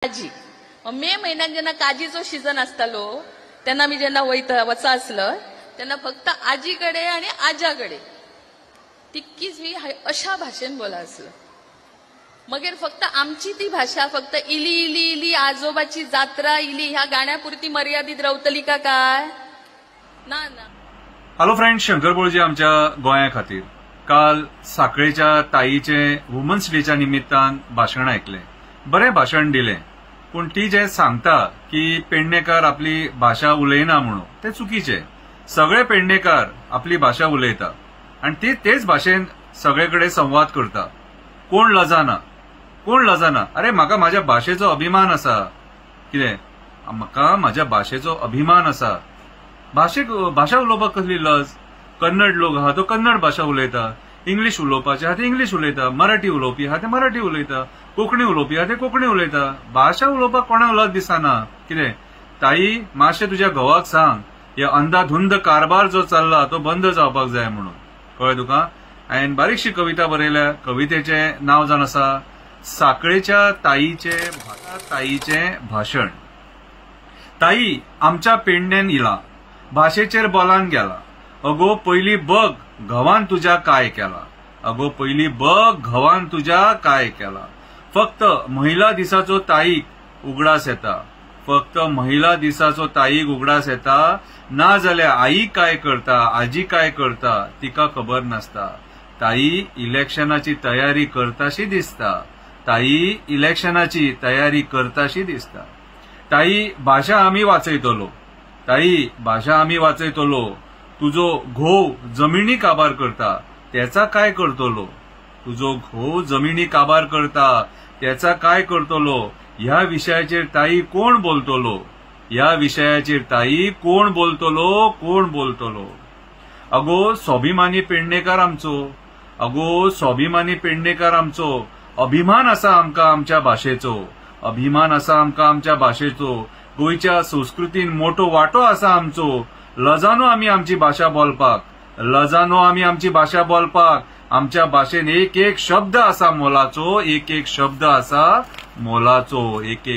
काजी मे महिन्यात जेन्ना काजीचो सीजन आसतालो तेन्ना मी जेन्ना वचा आसलं तेन्ना फक्त आजीकडे आणि आज्याकडे तितकीच मी अशा भाषेन बोला आसलं. मगेर फक्त आमची ती भाषा फक्त इली इली इली आजोबाची जात्रा इली ह्या गाण्यापुरती मर्यादित रावतली का काय ना ना. हॅलो फ्रेंड्स, शंकर बोळजी आमच्या गोंया खातीर काल साखळेच्या ताईचे वुमन्स डेच्या निमित्तान भाषण ऐकले. बरें भाषण दिलें, पण ती जे सांगता की पेडणेकार आपली भाषा उलयना म्हणून ते चुकीचे. सगळे पेडणेकार आपली भाषा उलयता आणि तेच भाशेन सगळेकडे संवाद करता. कोण लजाना. अरे म्हाका म्हाज्या भाषेचो अभिमान आसा. कितें म्हाका म्हाज्या भाषेचो अभिमान आसा. भाषा उलोवपाक कसली लज. कन्नड लोक आहा तो कन्नड भाषा उलयता, इंग्लिश उलोवपाचे आहा ते इंग्लिश उलयता, मराठी उलोवपी आहा ते मराठी उलयता, कोंकणी उलोवपी आहा ते कोंकणी उलयता. भाषा उलोवपाक कोणाक लज दिसना. कितें ताई मातशें तुज्या घोवाक सांग हे अंधाधुंद कारभार जो चल्ला तो बंद जावपाक जाय म्हणून. कळ्ळें तुका. हांवें बारीकशी कविता बरयल्या. कवितेचें नांव जावन आसा साखळेच्या ताईचे भाशण. ताई आमच्या पेडणेन इला, भाशेचेर बोलान गेला. अगो पयली बघ घवान तुज्या काय केला. अगो पयली बघ घवान तुज्या काय केला. फक्त महिला दिसाचो ताईक उगडास येता. फक्त महिला दिसाचो ताईक उगडास येता. ना जाल्यार आई काय करता, आजी काय करता तिका खबर नासता. ताई इलेक्शनाची तयारी करताशी दिसता. ताई इलेक्शनाची तयारी करताशी दिसता. ताई भाषा आमी वाचयतलो. ताई भाषा आमी वाचयतलो. तुजो घोव जमिनी काबार करता त्याचा काय करतलो. तुजो घोव जमिनी काबार करता त्याचा काय करतलो. ह्या विषयाचेर ताई कोण बोलतलो. ह्या विषयाचेर ताई कोण बोलतलो. अगो स्वाभिमानी पेडणेकार आमचो. अगो स्वाभिमानी पेडणेकार आमचो. अभिमान आसा आमकां आमच्या भाषेचो. अभिमान आसा आमकां आमच्या भाषेचो. गोंयच्या संस्कृतीन मोठो वांटो आसा आमचो. लजानो आमी आमची भाषा बोलपाक. आमच्या भाषेन एक एक शब्द आसा मोलाचो. एक एक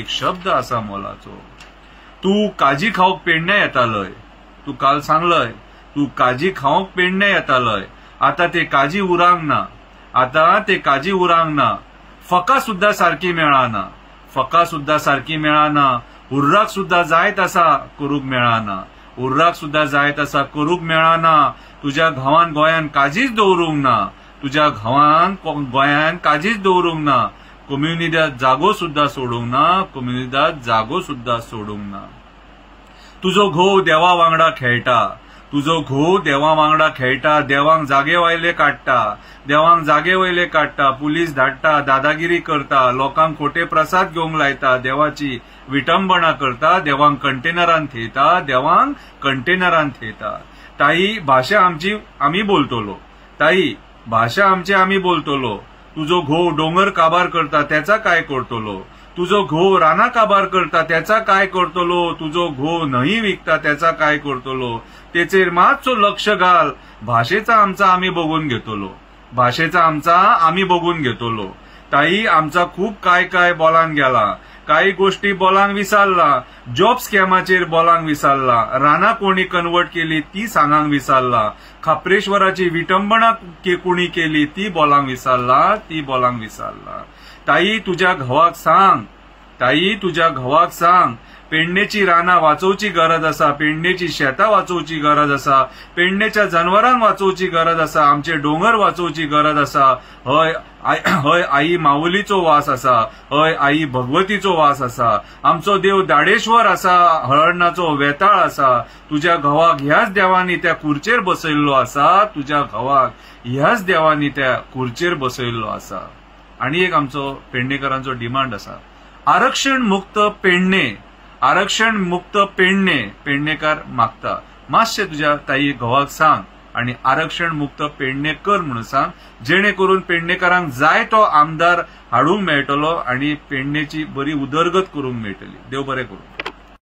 शब्द आसा मोलाचो. तू काजी खावंक पेडणे येतालय. तू काल सांगलय तू काजी खावंक पेडणे येतालय. आता ते काजी उरांक ना. फका सुद्धा सारखी मेळाना. हुर्राक सुद्धा जायत आसा करूंक मेळाना. तुज्या घावान गोंयान काजीच दवरूंक ना. कम्युनिटीत जागो सुद्धा सोडूंक ना. तुजो घोव देवा वांगडा खेळटा. देवांक जागे वयले काडटा. पुलीस धाडटा. दादागिरी करता. लोकांक खोटे प्रसाद घेवंक लायता. देवाची विटंबना करता. देवांक कंटेनरान थेयता. ताई भाषा आमची आमी बोलतलो. तुजो घोव डोंगर काबार करता त्याचा काय करतलो. तुजो घोव राना काबार करता त्याचा काय करतलो. तुजो घोव न्हंय विकता त्याचा काय करतलो. तेचेर मातसो लक्ष घाल. भाषेचा आमचा आमी बघून घेतलो. ताई आमचा खूप काय बोलान गेला. काही गोष्टी बोलांक विसरला. जॉब स्कॅमाचेर बोलांक विसरला. राना कोणी कन्वर्ट केली ती सांगांक विसरला. खापरेश्वराची विटंबना कोणी केली ती बोलांक विसरला. ताई तुझ्या घोवाक सांग पेडणेची रानां वाचोवची गरज आसा. पेडणेची शेतां वाचोवची गरज आसा. पेडणेच्या जनावरांक वाचोवची गरज आसा. आमचे डोंगर वाचोवची गरज आसा. हय आई माऊलीचो वास आसा. हय आई भगवतीचो वास आसा. आमचो देव दाडेश्वर आसा. हळर्णाचो वेताळ आसा. तुज्या घोवाक ह्याच देवानी त्या खुर्चेर बसयल्लो आसा. आणि एक आमचो पेडणेकरांचो डिमांड आसा. आरक्षण मुक्त पेडणे पेडणेकार मागता. मातशें तुज्या ताई घोवाक सांग आणि आरक्षण मुक्त पेडणे कर म्हणून सांग. जेणे करून पेडणेकारांक जाय तो आमदार हाडूंक मेळटलो आणि पेडणेची बरी उदरगत करूंक मेळटली. देव बरें करूं.